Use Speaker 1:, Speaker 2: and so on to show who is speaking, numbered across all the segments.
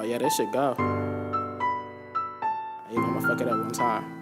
Speaker 1: yeah, this shit go. You know, I'ma fuck it up one time.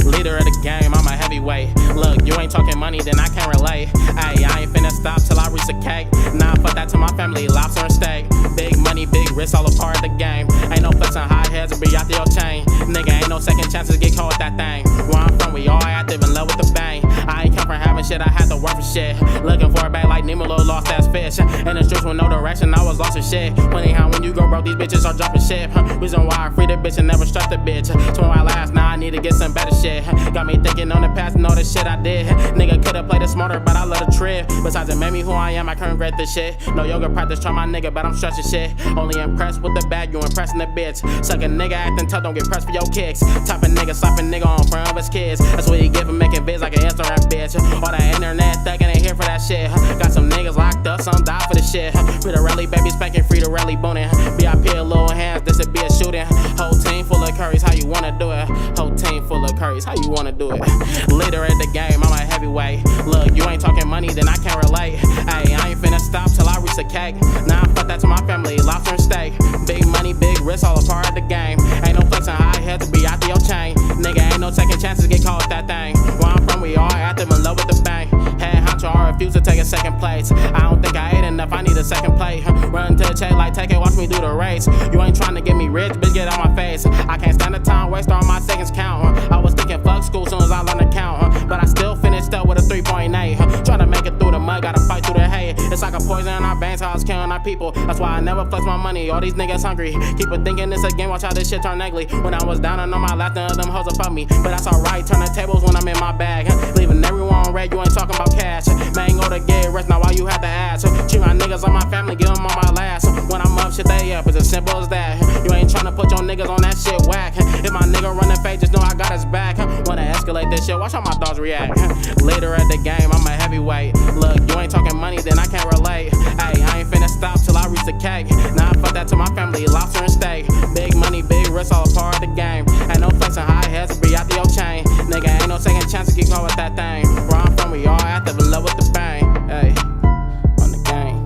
Speaker 1: Leader of the game, I'm a heavyweight. Look, you ain't talking money, then I can't relate. Ayy, I ain't finna stop till I reach the cake. Nah, fuck that to my family, lobster and steak. Big money, big risk, all a part of the game. Ain't no flexing high heads or be out your chain. Nigga, ain't no second chances, get caught with that thing. Where I'm from, we all active in love with the bang. I ain't come from having shit, I had to work for shit. Looking for a bag like Nemo, little lost ass fish. In the streets with no direction, I was lost as shit. Funny how when you go broke, these bitches are dropping shit. Reason why I free the bitch and never stress the bitch. So when I last, now I need to get some better shit. Got me thinking on the past and all the shit I did. Nigga could've played it smarter, but I love the trip. Besides, it made me who I am, I can't regret this shit. No yoga practice, try my nigga, but I'm stretching shit. Only impressed with the bag, you impressing the bitch. Suck a nigga acting tough, don't get pressed for your kicks. Type a nigga, slapping nigga on front of his kids. That's what he give him, making vids like an Instagram bitch. All that internet thuggin' ain't here for that shit. Got some niggas locked up, some die for the shit. Free the rally, baby spanking, free the rally boonin'. BIP a little hands, this would be a shooting. Whole team full of curries, how you wanna do it? Whole team full of curries, how you wanna do it? Leader at the game, I'm a heavyweight. Look, you ain't talking money, then I can't relate. Ayy, I ain't finna stop till I reach the cake. Nah, fuck that to my family, lobster and steak. Big money, big risk, all a part of the game. Ain't no flexing high heads to be out your chain. Nigga, ain't no second chances, get caught with that thing. Where I'm from, we all active in love with the bang. Head honcho, I refuse to take a second place. I don't think I ate enough, I need a second plate. Run to the check like take it, watch me do the race. You ain't trying to get me rich, bitch, get out my face. I can't stand the time, waste all my seconds count. I was thinking fuck school soon as I learned to count. But I still finished up with a 3.8. Trying to make it through the mud, gotta fight through the hate. It's like a poison in our veins, how it's killing our people. That's why I never flex my money, all these niggas hungry. Keep it thinking it's a game, watch how this shit turn ugly. When I was down and on my lap, none of them hoes will fuck me. But that's alright, turn the tables when I'm in my bag. Leaving everyone on red, you ain't talking about cash. Man, go to get rest, now why you have to ask? Treat my niggas like my family, give them on my last. When I'm up, shit they up, it's as simple as that. You ain't tryna put your niggas on that shit whack. If my nigga running fake, just know I got his back. Wanna escalate this shit, watch how my dogs react. Leader at the game, I'm a heavyweight. Look, you ain't talking money, then I can't relate. Ayy, I ain't finna stop till I reach the cake. Nah, fuck that to my family, lobster and steak. Big money, big risk, all a part of the game. Ain't no flexing high heads to be out your chain. Nigga, ain't no second chance to get caught with that thing. Where I'm from, we all active in love with the bang. Ayy, on the game.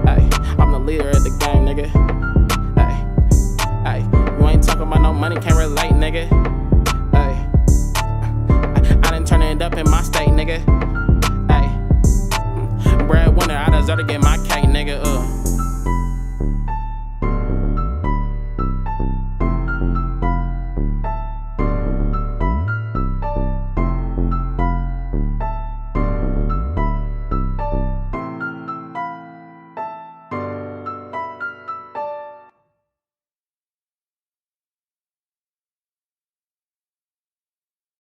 Speaker 1: Ayy, I'm the leader of the game, nigga. Ayy, you ain't talking about no money, can't relate, nigga. Ayy, I done turn it up in my state, nigga. Ayy, breadwinner, I deserve to get my